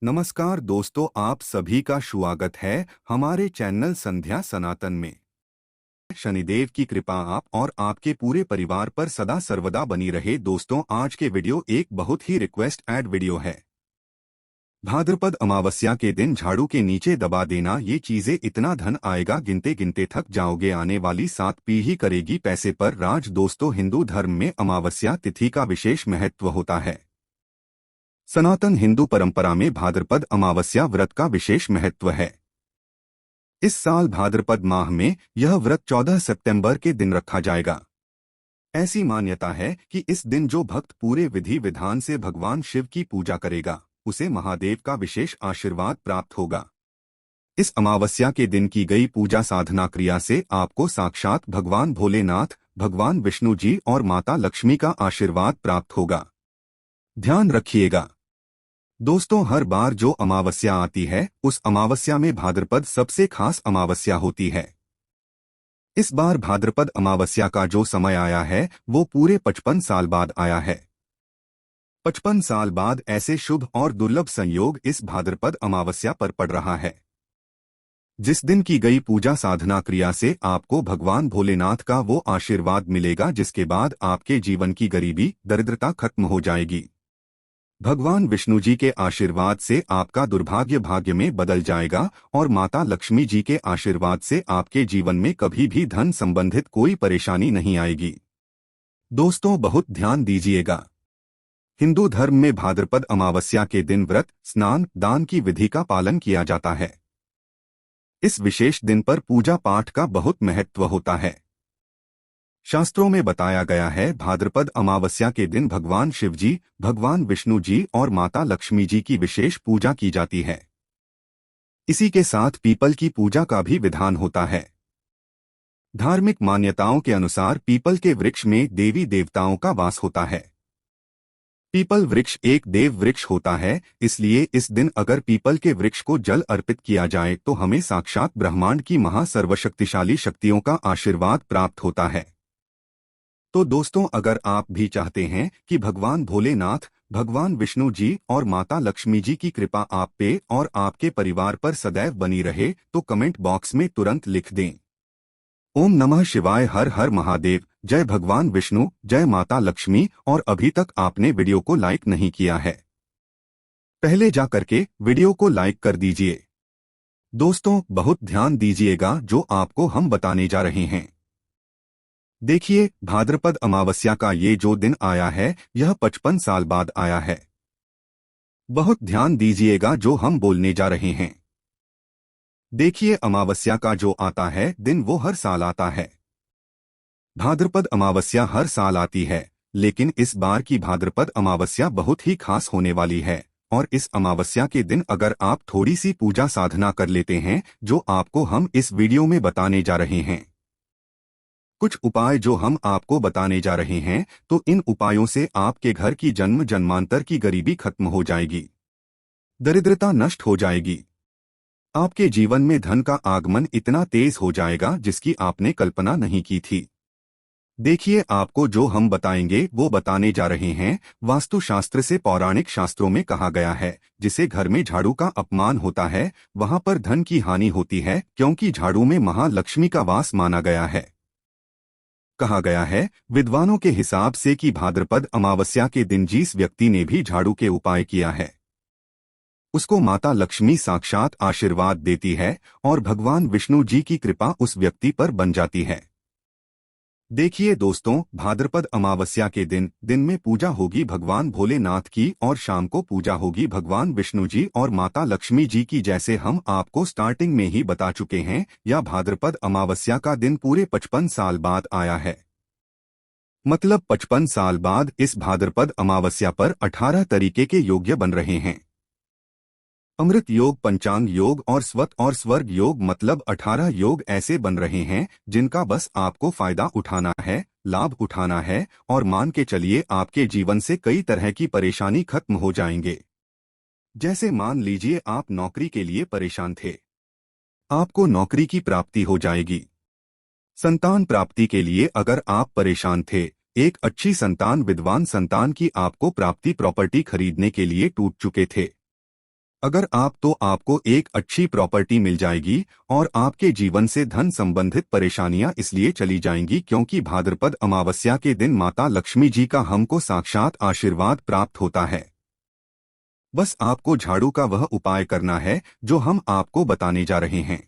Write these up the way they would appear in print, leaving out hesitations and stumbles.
नमस्कार दोस्तों, आप सभी का स्वागत है हमारे चैनल संध्या सनातन में। शनिदेव की कृपा आप और आपके पूरे परिवार पर सदा सर्वदा बनी रहे। दोस्तों, आज के वीडियो एक बहुत ही रिक्वेस्ट ऐड वीडियो है। भाद्रपद अमावस्या के दिन झाड़ू के नीचे दबा देना, ये चीजें इतना धन आएगा गिनते गिनते थक जाओगे, आने वाली 7 पीढ़ी करेगी पैसे पर राज। दोस्तों, हिंदू धर्म में अमावस्या तिथि का विशेष महत्व होता है। सनातन हिंदू परंपरा में भाद्रपद अमावस्या व्रत का विशेष महत्व है। इस साल भाद्रपद माह में यह व्रत 14 सितंबर के दिन रखा जाएगा। ऐसी मान्यता है कि इस दिन जो भक्त पूरे विधि विधान से भगवान शिव की पूजा करेगा, उसे महादेव का विशेष आशीर्वाद प्राप्त होगा। इस अमावस्या के दिन की गई पूजा साधना क्रिया से आपको साक्षात भगवान भोलेनाथ, भगवान विष्णु जी और माता लक्ष्मी का आशीर्वाद प्राप्त होगा। ध्यान रखिएगा दोस्तों, हर बार जो अमावस्या आती है उस अमावस्या में भाद्रपद सबसे खास अमावस्या होती है। इस बार भाद्रपद अमावस्या का जो समय आया है वो पूरे 55 साल बाद आया है। 55 साल बाद ऐसे शुभ और दुर्लभ संयोग इस भाद्रपद अमावस्या पर पड़ रहा है, जिस दिन की गई पूजा साधना क्रिया से आपको भगवान भोलेनाथ का वो आशीर्वाद मिलेगा जिसके बाद आपके जीवन की गरीबी दरिद्रता खत्म हो जाएगी। भगवान विष्णु जी के आशीर्वाद से आपका दुर्भाग्य भाग्य में बदल जाएगा और माता लक्ष्मी जी के आशीर्वाद से आपके जीवन में कभी भी धन संबंधित कोई परेशानी नहीं आएगी। दोस्तों, बहुत ध्यान दीजिएगा। हिंदू धर्म में भाद्रपद अमावस्या के दिन व्रत, स्नान, दान की विधि का पालन किया जाता है। इस विशेष दिन पर पूजा पाठ का बहुत महत्व होता है। शास्त्रों में बताया गया है, भाद्रपद अमावस्या के दिन भगवान शिव जी, भगवान विष्णु जी और माता लक्ष्मी जी की विशेष पूजा की जाती है। इसी के साथ पीपल की पूजा का भी विधान होता है। धार्मिक मान्यताओं के अनुसार पीपल के वृक्ष में देवी देवताओं का वास होता है। पीपल वृक्ष एक देव वृक्ष होता है, इसलिए इस दिन अगर पीपल के वृक्ष को जल अर्पित किया जाए तो हमें साक्षात ब्रह्मांड की महासर्वशक्तिशाली शक्तियों का आशीर्वाद प्राप्त होता है। तो दोस्तों, अगर आप भी चाहते हैं कि भगवान भोलेनाथ, भगवान विष्णु जी और माता लक्ष्मी जी की कृपा आप पे और आपके परिवार पर सदैव बनी रहे, तो कमेंट बॉक्स में तुरंत लिख दें, ओम नमः शिवाय, हर हर महादेव, जय भगवान विष्णु, जय माता लक्ष्मी। और अभी तक आपने वीडियो को लाइक नहीं किया है, पहले जा करके वीडियो को लाइक कर दीजिए। दोस्तों, बहुत ध्यान दीजिएगा जो आपको हम बताने जा रहे हैं। देखिए, भाद्रपद अमावस्या का ये जो दिन आया है यह 55 साल बाद आया है। बहुत ध्यान दीजिएगा जो हम बोलने जा रहे हैं। देखिए, अमावस्या का जो आता है दिन वो हर साल आता है। भाद्रपद अमावस्या हर साल आती है, लेकिन इस बार की भाद्रपद अमावस्या बहुत ही खास होने वाली है। और इस अमावस्या के दिन अगर आप थोड़ी सी पूजा साधना कर लेते हैं, जो आपको हम इस वीडियो में बताने जा रहे हैं, कुछ उपाय जो हम आपको बताने जा रहे हैं, तो इन उपायों से आपके घर की जन्म जन्मांतर की गरीबी खत्म हो जाएगी, दरिद्रता नष्ट हो जाएगी, आपके जीवन में धन का आगमन इतना तेज हो जाएगा जिसकी आपने कल्पना नहीं की थी। देखिए, आपको जो हम बताएंगे वो बताने जा रहे हैं वास्तुशास्त्र से। पौराणिक शास्त्रों में कहा गया है, जिसे घर में झाड़ू का अपमान होता है वहां पर धन की हानि होती है, क्योंकि झाड़ू में महालक्ष्मी का वास माना गया है। कहा गया है विद्वानों के हिसाब से कि भाद्रपद अमावस्या के दिन जिस व्यक्ति ने भी झाड़ू के उपाय किया है उसको माता लक्ष्मी साक्षात आशीर्वाद देती है और भगवान विष्णु जी की कृपा उस व्यक्ति पर बन जाती है। देखिए दोस्तों, भाद्रपद अमावस्या के दिन में पूजा होगी भगवान भोलेनाथ की और शाम को पूजा होगी भगवान विष्णु जी और माता लक्ष्मी जी की। जैसे हम आपको स्टार्टिंग में ही बता चुके हैं, यह भाद्रपद अमावस्या का दिन पूरे 55 साल बाद आया है। मतलब 55 साल बाद इस भाद्रपद अमावस्या पर 18 तरीके के योग्य बन रहे हैं। अमृत योग, पंचांग योग और स्वत और स्वर्ग योग, मतलब 18 योग ऐसे बन रहे हैं जिनका बस आपको फायदा उठाना है, लाभ उठाना है और मान के चलिए आपके जीवन से कई तरह की परेशानी खत्म हो जाएंगे। जैसे मान लीजिए आप नौकरी के लिए परेशान थे, आपको नौकरी की प्राप्ति हो जाएगी। संतान प्राप्ति के लिए अगर आप परेशान थे, एक अच्छी संतान, विद्वान संतान की आपको प्राप्ति, प्रॉपर्टी खरीदने के लिए टूट चुके थे, अगर आप तो आपको एक अच्छी प्रॉपर्टी मिल जाएगी और आपके जीवन से धन संबंधित परेशानियां इसलिए चली जाएंगी क्योंकि भाद्रपद अमावस्या के दिन माता लक्ष्मी जी का हमको साक्षात आशीर्वाद प्राप्त होता है। बस आपको झाड़ू का वह उपाय करना है जो हम आपको बताने जा रहे हैं।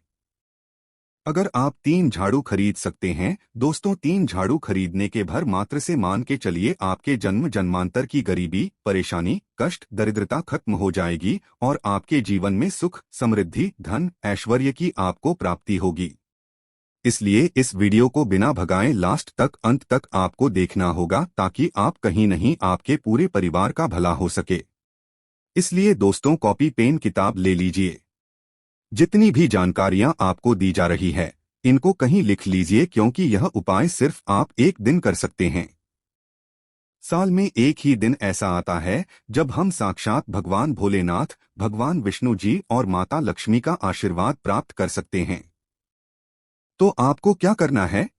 अगर आप 3 झाड़ू खरीद सकते हैं दोस्तों, 3 झाड़ू खरीदने के भर मात्र से मान के चलिए आपके जन्म जन्मांतर की गरीबी, परेशानी, कष्ट, दरिद्रता खत्म हो जाएगी और आपके जीवन में सुख, समृद्धि, धन, ऐश्वर्य की आपको प्राप्ति होगी। इसलिए इस वीडियो को बिना भगाए लास्ट तक, अंत तक आपको देखना होगा ताकि आप कहीं नहीं आपके पूरे परिवार का भला हो सके। इसलिए दोस्तों, कॉपी पेन किताब ले लीजिए। जितनी भी जानकारियां आपको दी जा रही है इनको कहीं लिख लीजिए क्योंकि यह उपाय सिर्फ आप एक दिन कर सकते हैं। साल में एक ही दिन ऐसा आता है जब हम साक्षात भगवान भोलेनाथ, भगवान विष्णु जी और माता लक्ष्मी का आशीर्वाद प्राप्त कर सकते हैं। तो आपको क्या करना है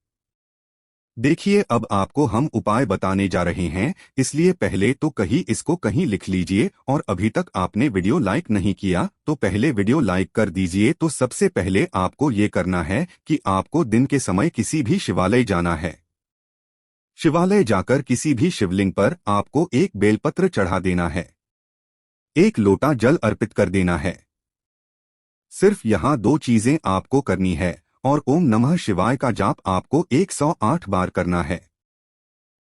देखिए, अब आपको हम उपाय बताने जा रहे हैं, इसलिए पहले तो इसको कहीं लिख लीजिए और अभी तक आपने वीडियो लाइक नहीं किया तो पहले वीडियो लाइक कर दीजिए। तो सबसे पहले आपको ये करना है कि आपको दिन के समय किसी भी शिवालय जाना है। शिवालय जाकर किसी भी शिवलिंग पर आपको एक बेलपत्र चढ़ा देना है, एक लोटा जल अर्पित कर देना है। सिर्फ यहाँ 2 चीजें आपको करनी है और ओम नमः शिवाय का जाप आपको 108 बार करना है।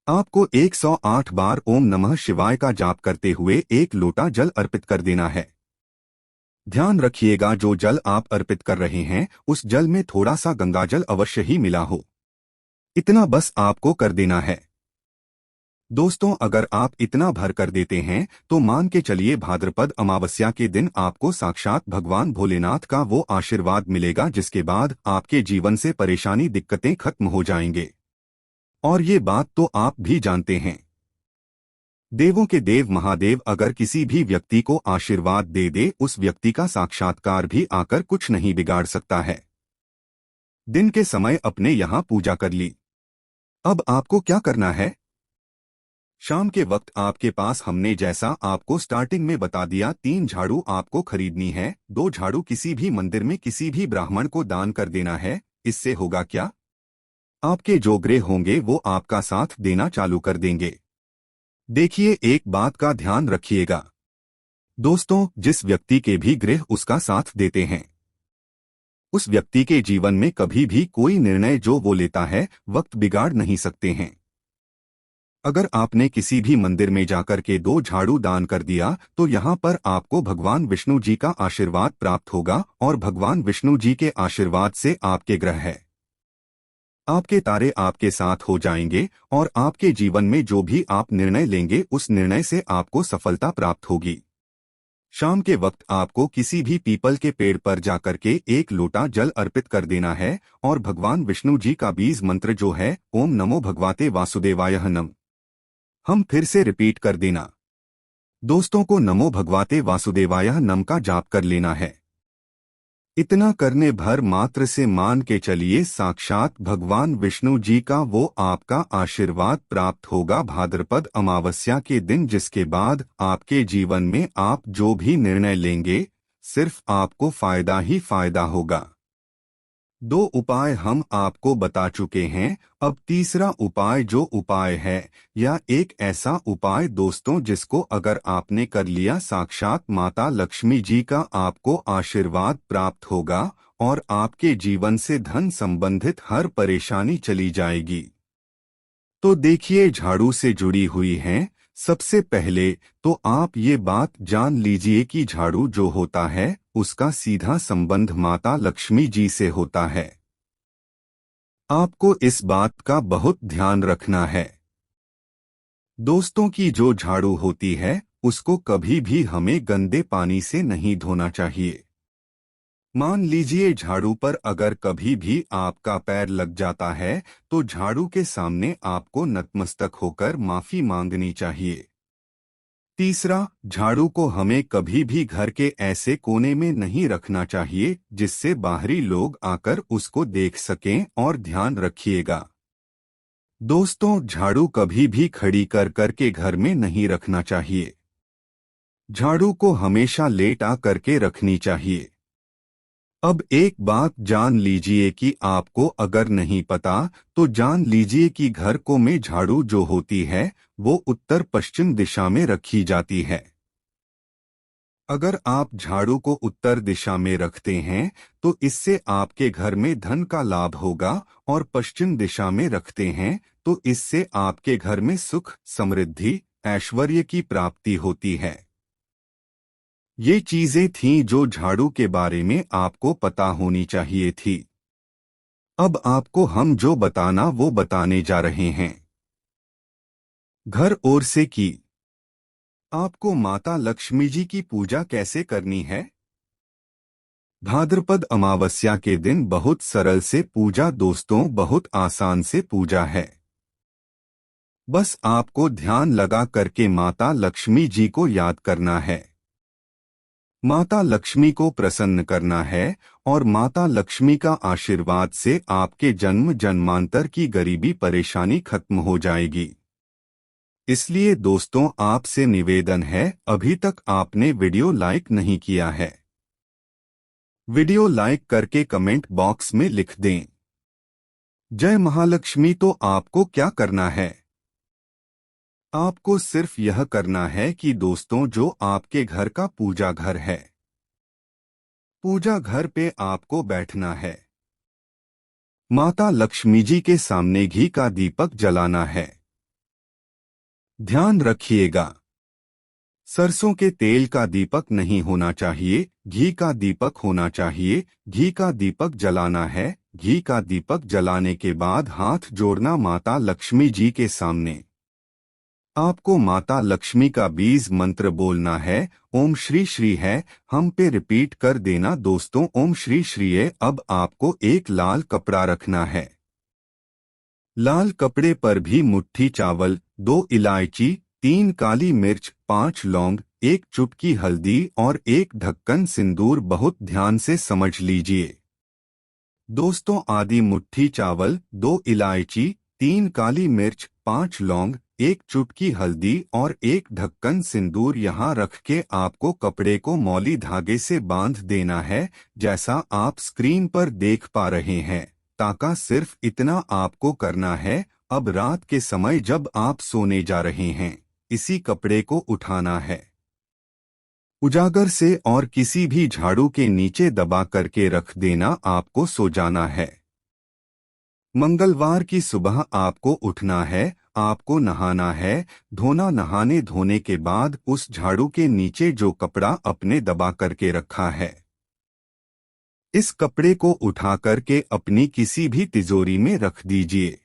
आपको 108 बार ओम नमः शिवाय का जाप करते हुए एक लोटा जल अर्पित कर देना है। ध्यान रखिएगा जो जल आप अर्पित कर रहे हैं उस जल में थोड़ा सा गंगाजल अवश्य ही मिला हो, इतना बस आपको कर देना है। दोस्तों, अगर आप इतना भर कर देते हैं तो मान के चलिए भाद्रपद अमावस्या के दिन आपको साक्षात भगवान भोलेनाथ का वो आशीर्वाद मिलेगा जिसके बाद आपके जीवन से परेशानी, दिक्कतें खत्म हो जाएंगे। और ये बात तो आप भी जानते हैं, देवों के देव महादेव अगर किसी भी व्यक्ति को आशीर्वाद दे दे उस व्यक्ति का साक्षात्कार भी आकर कुछ नहीं बिगाड़ सकता है। दिन के समय अपने यहाँ पूजा कर ली। अब आपको क्या करना है, शाम के वक्त आपके पास हमने जैसा आपको स्टार्टिंग में बता दिया 3 झाड़ू आपको खरीदनी है। 2 झाड़ू किसी भी मंदिर में किसी भी ब्राह्मण को दान कर देना है। इससे होगा क्या, आपके जो ग्रह होंगे वो आपका साथ देना चालू कर देंगे। देखिए, एक बात का ध्यान रखिएगा दोस्तों, जिस व्यक्ति के भी ग्रह उसका साथ देते हैं उस व्यक्ति के जीवन में कभी भी कोई निर्णय जो वो लेता है वक्त बिगाड़ नहीं सकते हैं। अगर आपने किसी भी मंदिर में जाकर के 2 झाड़ू दान कर दिया तो यहाँ पर आपको भगवान विष्णु जी का आशीर्वाद प्राप्त होगा और भगवान विष्णु जी के आशीर्वाद से आपके ग्रह है, आपके तारे आपके साथ हो जाएंगे और आपके जीवन में जो भी आप निर्णय लेंगे उस निर्णय से आपको सफलता प्राप्त होगी। शाम के वक्त आपको किसी भी पीपल के पेड़ पर जाकर के एक लोटा जल अर्पित कर देना है और भगवान विष्णु जी का बीज मंत्र जो है ओम नमो भगवते वासुदेवाय नमः, हम फिर से रिपीट कर देना। दोस्तों को नमो भगवते वासुदेवाय नमः का जाप कर लेना है। इतना करने भर मात्र से मान के चलिए साक्षात भगवान विष्णु जी का वो आपका आशीर्वाद प्राप्त होगा भाद्रपद अमावस्या के दिन, जिसके बाद आपके जीवन में आप जो भी निर्णय लेंगे सिर्फ आपको फायदा ही फायदा होगा। 2 उपाय हम आपको बता चुके हैं, अब तीसरा उपाय जो उपाय है या एक ऐसा उपाय दोस्तों जिसको अगर आपने कर लिया साक्षात माता लक्ष्मी जी का आपको आशीर्वाद प्राप्त होगा और आपके जीवन से धन संबंधित हर परेशानी चली जाएगी। तो देखिए, झाड़ू से जुड़ी हुई हैं। सबसे पहले तो आप ये बात जान लीजिए कि झाड़ू जो होता है उसका सीधा संबंध माता लक्ष्मी जी से होता है। आपको इस बात का बहुत ध्यान रखना है दोस्तों की जो झाड़ू होती है उसको कभी भी हमें गंदे पानी से नहीं धोना चाहिए। मान लीजिए झाड़ू पर अगर कभी भी आपका पैर लग जाता है तो झाड़ू के सामने आपको नतमस्तक होकर माफी मांगनी चाहिए। तीसरा, झाड़ू को हमें कभी भी घर के ऐसे कोने में नहीं रखना चाहिए जिससे बाहरी लोग आकर उसको देख सकें और ध्यान रखिएगा दोस्तों, झाड़ू कभी भी खड़ी कर के घर में नहीं रखना चाहिए। झाड़ू को हमेशा लेटा करके रखनी चाहिए। अब एक बात जान लीजिए कि आपको अगर नहीं पता तो जान लीजिए कि घर को में झाड़ू जो होती है वो उत्तर पश्चिम दिशा में रखी जाती है। अगर आप झाड़ू को उत्तर दिशा में रखते हैं तो इससे आपके घर में धन का लाभ होगा, और पश्चिम दिशा में रखते हैं तो इससे आपके घर में सुख, समृद्धि, ऐश्वर्य की प्राप्ति होती है। ये चीजें थीं जो झाड़ू के बारे में आपको पता होनी चाहिए थी। अब आपको हम जो बताना वो बताने जा रहे हैं। घर ओर से की आपको माता लक्ष्मी जी की पूजा कैसे करनी है? भाद्रपद अमावस्या के दिन बहुत सरल से पूजा दोस्तों, बहुत आसान से पूजा है। बस आपको ध्यान लगा करके माता लक्ष्मी जी को याद करना है, माता लक्ष्मी को प्रसन्न करना है, और माता लक्ष्मी का आशीर्वाद से आपके जन्म जन्मांतर की गरीबी परेशानी खत्म हो जाएगी। इसलिए दोस्तों आपसे निवेदन है, अभी तक आपने वीडियो लाइक नहीं किया है, वीडियो लाइक करके कमेंट बॉक्स में लिख दें जय महालक्ष्मी। तो आपको क्या करना है? आपको सिर्फ यह करना है कि दोस्तों जो आपके घर का पूजा घर है, पूजा घर पे आपको बैठना है, माता लक्ष्मी जी के सामने घी का दीपक जलाना है। ध्यान रखिएगा, सरसों के तेल का दीपक नहीं होना चाहिए, घी का दीपक होना चाहिए। घी का दीपक जलाना है। घी का दीपक जलाने के बाद हाथ जोड़ना माता लक्ष्मी जी के सामने। आपको माता लक्ष्मी का बीज मंत्र बोलना है, ओम श्री श्री है, हम पे रिपीट कर देना दोस्तों, ओम श्री श्री है। अब आपको एक लाल कपड़ा रखना है, लाल कपड़े पर भी मुट्ठी चावल, 2 इलायची, 3 काली मिर्च, 5 लौंग, 1 चुटकी हल्दी और 1 ढक्कन सिंदूर। बहुत ध्यान से समझ लीजिए दोस्तों, आधी मुट्ठी चावल, 2 इलायची, 3 काली मिर्च, 5 लौंग, 1 चुटकी हल्दी और 1 ढक्कन सिंदूर यहाँ रख के आपको कपड़े को मौली धागे से बांध देना है, जैसा आप स्क्रीन पर देख पा रहे हैं। ताका सिर्फ इतना आपको करना है। अब रात के समय जब आप सोने जा रहे हैं, इसी कपड़े को उठाना है, उजागर से और किसी भी झाड़ू के नीचे दबा करके रख देना, आपको सो जाना है। मंगलवार की सुबह आपको उठना है, आपको नहाना है, धोना। नहाने धोने के बाद उस झाड़ू के नीचे जो कपड़ा अपने दबा करके रखा है, इस कपड़े को उठा करके अपनी किसी भी तिजोरी में रख दीजिए।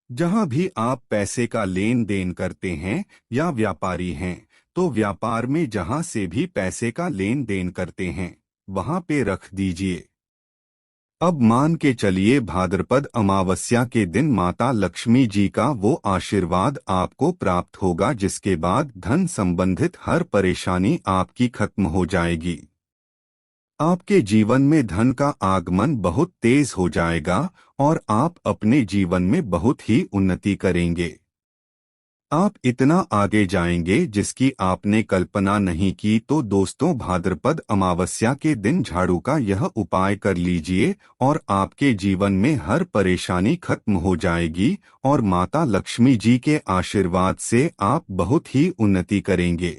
जहां भी आप पैसे का लेन देन करते हैं या व्यापारी हैं, तो व्यापार में जहां से भी पैसे का लेन देन करते हैं वहां पे रख दीजिए। अब मान के चलिए भाद्रपद अमावस्या के दिन माता लक्ष्मी जी का वो आशीर्वाद आपको प्राप्त होगा, जिसके बाद धन संबंधित हर परेशानी आपकी खत्म हो जाएगी। आपके जीवन में धन का आगमन बहुत तेज हो जाएगा और आप अपने जीवन में बहुत ही उन्नति करेंगे। आप इतना आगे जाएंगे जिसकी आपने कल्पना नहीं की। तो दोस्तों भाद्रपद अमावस्या के दिन झाड़ू का यह उपाय कर लीजिए और आपके जीवन में हर परेशानी खत्म हो जाएगी और माता लक्ष्मी जी के आशीर्वाद से आप बहुत ही उन्नति करेंगे।